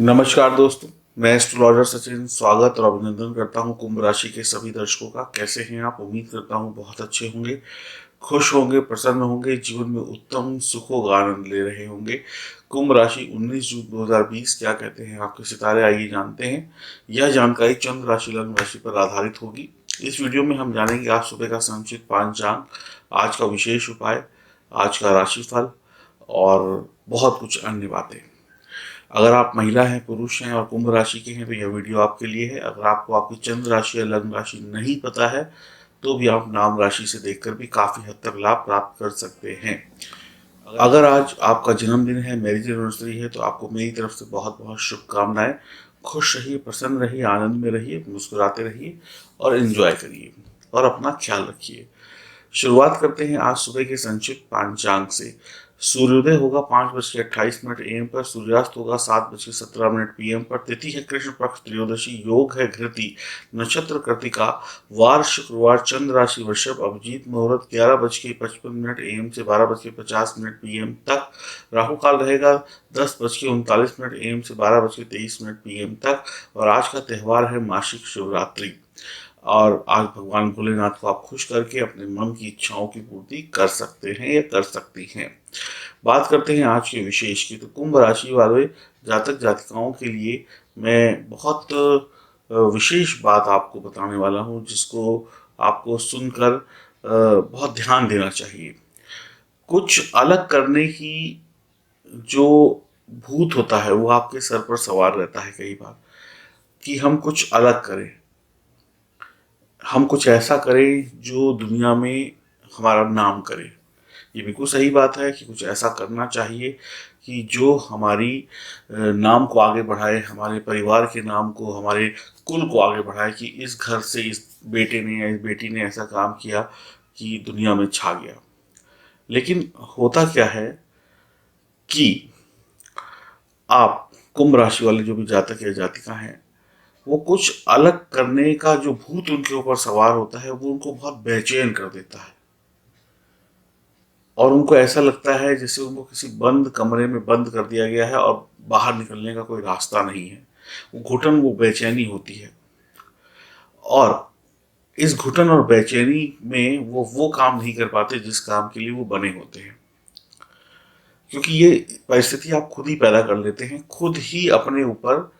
नमस्कार दोस्तों, मैं एस्ट्रोलॉजर सचिन स्वागत और अभिनंदन करता हूं कुंभ राशि के सभी दर्शकों का। कैसे हैं आप? उम्मीद करता हूं बहुत अच्छे होंगे, खुश होंगे, प्रसन्न होंगे, जीवन में उत्तम सुखों का आनंद ले रहे होंगे। कुंभ राशि 19 जून 2020 क्या कहते हैं आपके सितारे, आइए जानते हैं। यह जानकारी चंद्र राशि लग्न राशि पर आधारित होगी। इस वीडियो में हम जानेंगे आज सुबह का संक्षिप्त पांचांग, आज का विशेष उपाय, आज का राशिफल और बहुत कुछ अन्य बातें। अगर आप महिला हैं, पुरुष हैं और कुंभ राशि के हैं तो यह वीडियो आपके लिए है। अगर आपको आपकी चंद्र राशि या लग्न राशि नहीं पता है तो भी आप नाम राशि से देखकर भी काफ़ी हद तक लाभ प्राप्त कर सकते हैं। अगर आज आपका जन्मदिन है, मैरिज एनिवर्सरी है, तो आपको मेरी तरफ से बहुत बहुत शुभकामनाएं। खुश रहिए, प्रसन्न रहिए, आनंद में रहिए, मुस्कुराते रहिए और एंजॉय करिए और अपना ख्याल रखिए। शुरुआत करते हैं आज सुबह के संक्षिप्त पांचांग से। सूर्योदय होगा 5:28 AM पर, सूर्यास्त होगा 7:17 PM पर। तिथि है कृष्ण पक्ष त्रयोदशी, योग है घृति, नक्षत्र कृतिका, वार शुक्रवार, चंद्र राशि वृषभ, अभिजीत मुहूर्त 11:55 AM से 12:50 PM तक। राहु काल रहेगा 10:39 AM से 12:23 PM तक। और आज का त्यौहार है मासिक शिवरात्रि। और आज भगवान भोलेनाथ को आप खुश करके अपने मन की इच्छाओं की पूर्ति कर सकते हैं या कर सकती हैं। बात करते हैं आज के विशेष की। तो कुंभ राशि वाले जातक जातिकाओं के लिए मैं बहुत विशेष बात आपको बताने वाला हूँ, जिसको आपको सुनकर बहुत ध्यान देना चाहिए। कुछ अलग करने की जो भूत होता है वो आपके सर पर सवार रहता है कई बार, कि हम कुछ अलग करें, हम कुछ ऐसा करें जो दुनिया में हमारा नाम करे। ये बिल्कुल सही बात है कि कुछ ऐसा करना चाहिए कि जो हमारी नाम को आगे बढ़ाए, हमारे परिवार के नाम को, हमारे कुल को आगे बढ़ाए, कि इस घर से इस बेटे ने या इस बेटी ने ऐसा काम किया कि दुनिया में छा गया। लेकिन होता क्या है कि आप कुंभ राशि वाले जो भी जातक या जातिका हैं, वो कुछ अलग करने का जो भूत उनके ऊपर सवार होता है वो उनको बहुत बेचैन कर देता है। और उनको ऐसा लगता है जैसे उनको किसी बंद कमरे में बंद कर दिया गया है और बाहर निकलने का कोई रास्ता नहीं है। वो घुटन, वो बेचैनी होती है। और इस घुटन और बेचैनी में वो काम नहीं कर पाते जिस काम के लिए वो बने होते हैं। क्योंकि ये परिस्थिति आप खुद ही पैदा कर लेते हैं, खुद ही अपने ऊपर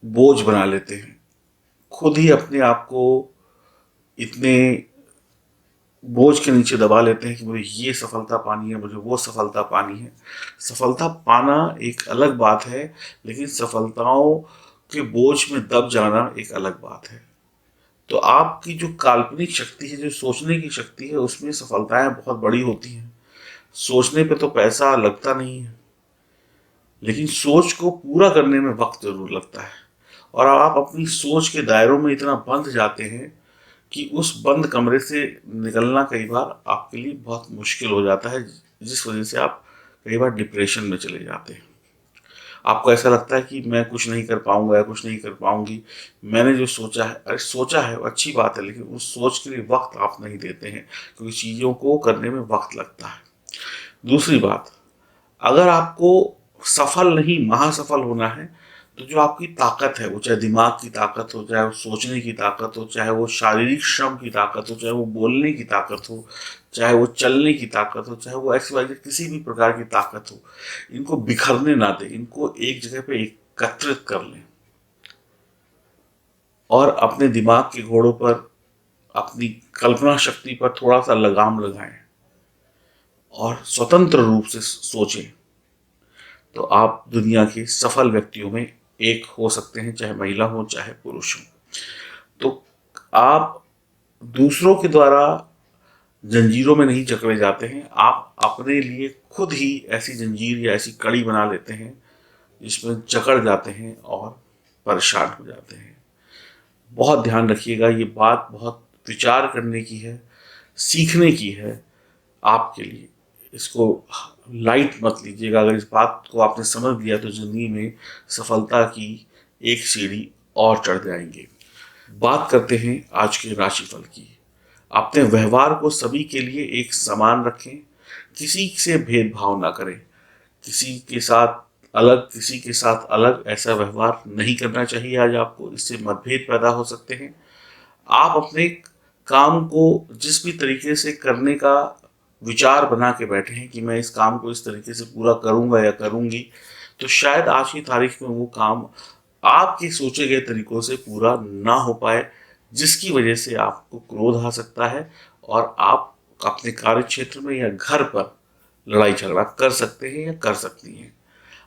बोझ बना लेते हैं, खुद ही अपने आप को इतने बोझ के नीचे दबा लेते हैं कि मुझे ये सफलता पानी है, मुझे वो सफलता पानी है। सफलता पाना एक अलग बात है, लेकिन सफलताओं के बोझ में दब जाना एक अलग बात है। तो आपकी जो काल्पनिक शक्ति है, जो सोचने की शक्ति है, उसमें सफलताएं बहुत बड़ी होती हैं। सोचने पे तो पैसा लगता नहीं है, लेकिन सोच को पूरा करने में वक्त जरूर लगता है। और आप अपनी सोच के दायरों में इतना बंध जाते हैं कि उस बंद कमरे से निकलना कई बार आपके लिए बहुत मुश्किल हो जाता है, जिस वजह से आप कई बार डिप्रेशन में चले जाते हैं। आपको ऐसा लगता है कि मैं कुछ नहीं कर पाऊंगा या कुछ नहीं कर पाऊंगी। मैंने जो सोचा है, अरे सोचा है वो अच्छी बात है, लेकिन उस सोच के लिए वक्त आप नहीं देते हैं, क्योंकि चीज़ों को करने में वक्त लगता है। दूसरी बात, अगर आपको सफल नहीं महासफल होना है, तो जो आपकी ताकत है, वो चाहे दिमाग की ताकत हो, चाहे वो सोचने की ताकत हो, चाहे वो शारीरिक श्रम की ताकत हो, चाहे वो बोलने की ताकत हो, चाहे वो चलने की ताकत हो, चाहे वो एक्सवाइजेड किसी भी प्रकार की ताकत हो, इनको बिखरने ना दें, इनको एक जगह पे एकत्रित कर लें और अपने दिमाग के घोड़ों पर, अपनी कल्पना शक्ति पर थोड़ा सा लगाम लगाएं और स्वतंत्र रूप से सोचें। तो आप दुनिया के सफल व्यक्तियों में एक हो सकते हैं, चाहे महिला हो चाहे पुरुष हो। तो आप दूसरों के द्वारा जंजीरों में नहीं जकड़े जाते हैं, आप अपने लिए खुद ही ऐसी जंजीर या ऐसी कड़ी बना लेते हैं जिसमें जकड़ जाते हैं और परेशान हो जाते हैं। बहुत ध्यान रखिएगा, ये बात बहुत विचार करने की है, सीखने की है आपके लिए। इसको लाइट मत लीजिएगा। अगर इस बात को आपने समझ लिया तो जिंदगी में सफलता की एक सीढ़ी और चढ़ जाएंगे। बात करते हैं आज के राशिफल की। अपने व्यवहार को सभी के लिए एक समान रखें, किसी से भेदभाव ना करें, किसी के साथ अलग, किसी के साथ अलग ऐसा व्यवहार नहीं करना चाहिए आज आपको, इससे मतभेद पैदा हो सकते हैं। आप अपने काम को जिस भी तरीके से करने का विचार बना के बैठे हैं कि मैं इस काम को इस तरीके से पूरा करूंगा या करूंगी, तो शायद आज की तारीख में वो काम आपके सोचे गए तरीकों से पूरा ना हो पाए, जिसकी वजह से आपको क्रोध आ सकता है और आप अपने कार्य क्षेत्र में या घर पर लड़ाई झगड़ा कर सकते हैं या कर सकती हैं।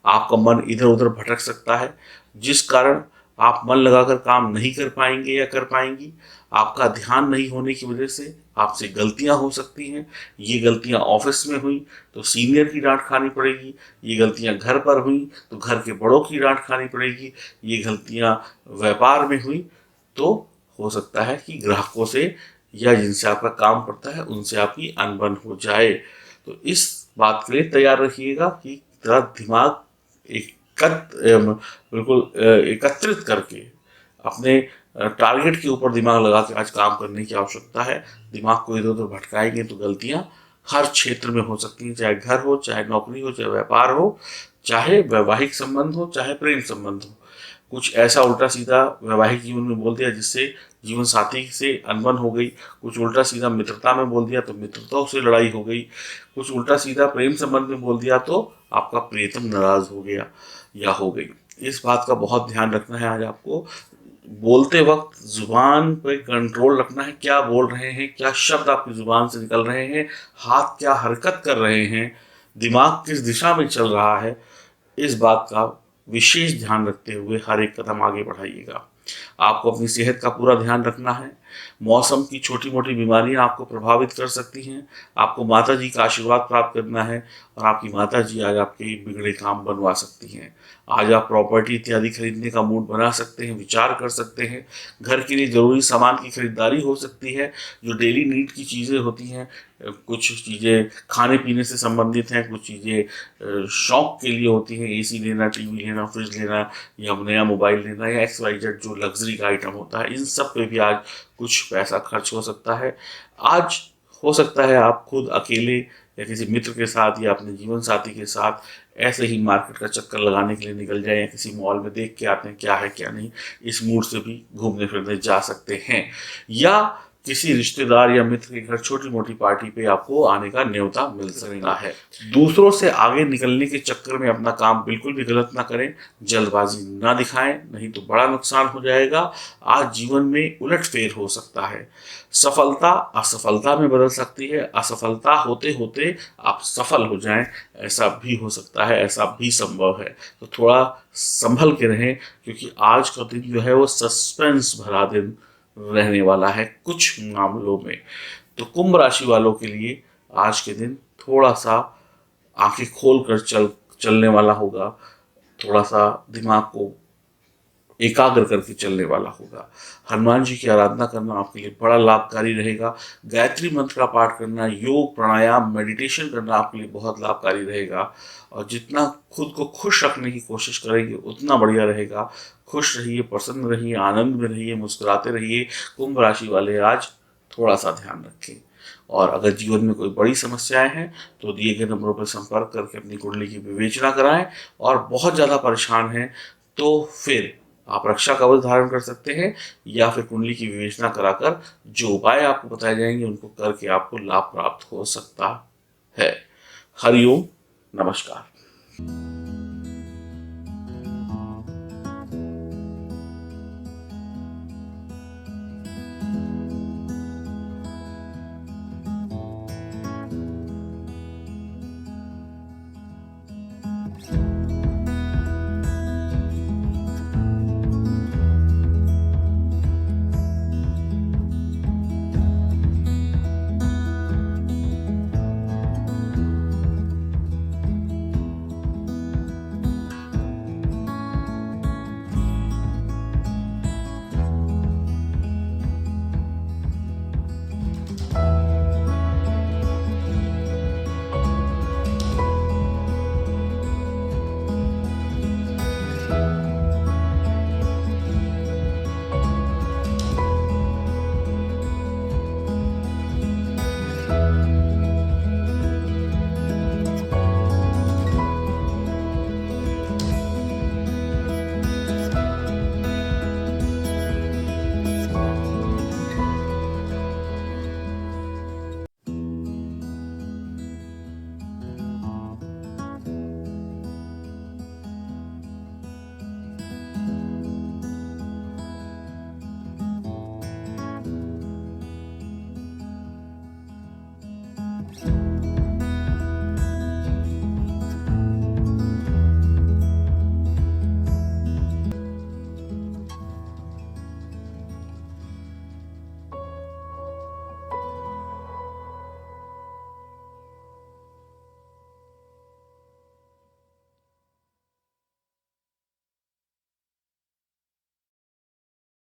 आपका मन इधर उधर भटक सकता है, जिस कारण आप मन लगाकर काम नहीं कर पाएंगे या कर पाएंगी। आपका ध्यान नहीं होने की वजह से आपसे गलतियां हो सकती हैं। ये गलतियां ऑफिस में हुई तो सीनियर की डांट खानी पड़ेगी, ये गलतियां घर पर हुई तो घर के बड़ों की डांट खानी पड़ेगी, ये गलतियां व्यापार में हुई तो हो सकता है कि ग्राहकों से या जिनसे आपका काम पड़ता है उनसे आपकी अनबन हो जाए। तो इस बात के लिए तैयार रखिएगा कि तेरा दिमाग बिल्कुल एकत्रित करके अपने टारगेट के ऊपर दिमाग लगा के आज काम करने की आवश्यकता है। दिमाग को इधर उधर भटकाएंगे तो गलतियां हर क्षेत्र में हो सकती हैं, चाहे घर हो, चाहे नौकरी हो, चाहे व्यापार हो, चाहे वैवाहिक संबंध हो, चाहे प्रेम संबंध हो। कुछ ऐसा उल्टा सीधा वैवाहिक जीवन में बोल दिया जिससे जीवन साथी से अनबन हो गई, कुछ उल्टा सीधा मित्रता में बोल दिया तो मित्रताओं से लड़ाई हो गई, कुछ उल्टा सीधा प्रेम संबंध में बोल दिया तो आपका प्रियतम नाराज हो गया या हो गई। इस बात का बहुत ध्यान रखना है आज आपको। बोलते वक्त जुबान पे कंट्रोल रखना है, क्या बोल रहे हैं, क्या शब्द आपकी जुबान से निकल रहे हैं, हाथ क्या हरकत कर रहे हैं, दिमाग किस दिशा में चल रहा है, इस बात का विशेष ध्यान रखते हुए हर एक कदम आगे बढ़ाइएगा। आपको अपनी सेहत का पूरा ध्यान रखना है। मौसम की छोटी मोटी बीमारियां आपको प्रभावित कर सकती हैं। आपको माता जी का आशीर्वाद प्राप्त करना है और आपकी माता जी आज आपके बिगड़े काम बनवा सकती हैं। आज आप प्रॉपर्टी इत्यादि खरीदने का मूड बना सकते हैं, विचार कर सकते हैं। घर के लिए ज़रूरी सामान की खरीदारी हो सकती है। जो डेली नीड की चीज़ें होती हैं, कुछ चीज़ें खाने पीने से संबंधित हैं, कुछ चीज़ें शौक के लिए होती हैं, एसी लेना, टीवी लेना, फ्रिज लेना या नया मोबाइल लेना या XYZ जो लग्जरी का आइटम होता है, इन सब पे भी आज कुछ पैसा खर्च हो सकता है। आज हो सकता है आप खुद अकेले या किसी मित्र के साथ या अपने जीवन साथी के साथ ऐसे ही मार्केट का चक्कर लगाने के लिए निकल जाएं या किसी मॉल में देख के आते हैं क्या है क्या नहीं, इस मूड से भी घूमने फिरने जा सकते हैं। या किसी रिश्तेदार या मित्र के घर छोटी मोटी पार्टी पे आपको आने का न्योता मिल सकता है। दूसरों से आगे निकलने के चक्कर में अपना काम बिल्कुल भी गलत ना करें, जल्दबाजी ना दिखाएं, नहीं तो बड़ा नुकसान हो जाएगा। आज जीवन में उलटफेर हो सकता है, सफलता असफलता में बदल सकती है, असफलता होते होते आप सफल हो जाएं, ऐसा भी हो सकता है, ऐसा भी संभव है। तो थोड़ा संभल के रहें, क्योंकि आज का दिन जो है वो सस्पेंस भरा दिन रहने वाला है कुछ मामलों में। तो कुंभ राशि वालों के लिए आज के दिन थोड़ा सा आंखें खोल कर चलने वाला होगा, थोड़ा सा दिमाग को एकाग्र करके चलने वाला होगा। हनुमान जी की आराधना करना आपके लिए बड़ा लाभकारी रहेगा। गायत्री मंत्र का पाठ करना, योग प्राणायाम मेडिटेशन करना आपके लिए बहुत लाभकारी रहेगा। और जितना खुद को खुश रखने की कोशिश करेंगे उतना बढ़िया रहेगा। खुश रहिए, प्रसन्न रहिए, आनंद में रहिए, मुस्कुराते रहिए। कुंभ राशि वाले आज थोड़ा सा ध्यान रखें। और अगर जीवन में कोई बड़ी समस्याएं हैं तो दिए गए नंबरों पर संपर्क करके अपनी कुंडली की विवेचना कराएं। और बहुत ज़्यादा परेशान हैं तो फिर आप रक्षा कवच धारण कर सकते हैं या फिर कुंडली की विवेचना कराकर जो उपाय आपको बताए जाएंगे उनको करके आपको लाभ प्राप्त हो सकता है। हरिओम, नमस्कार।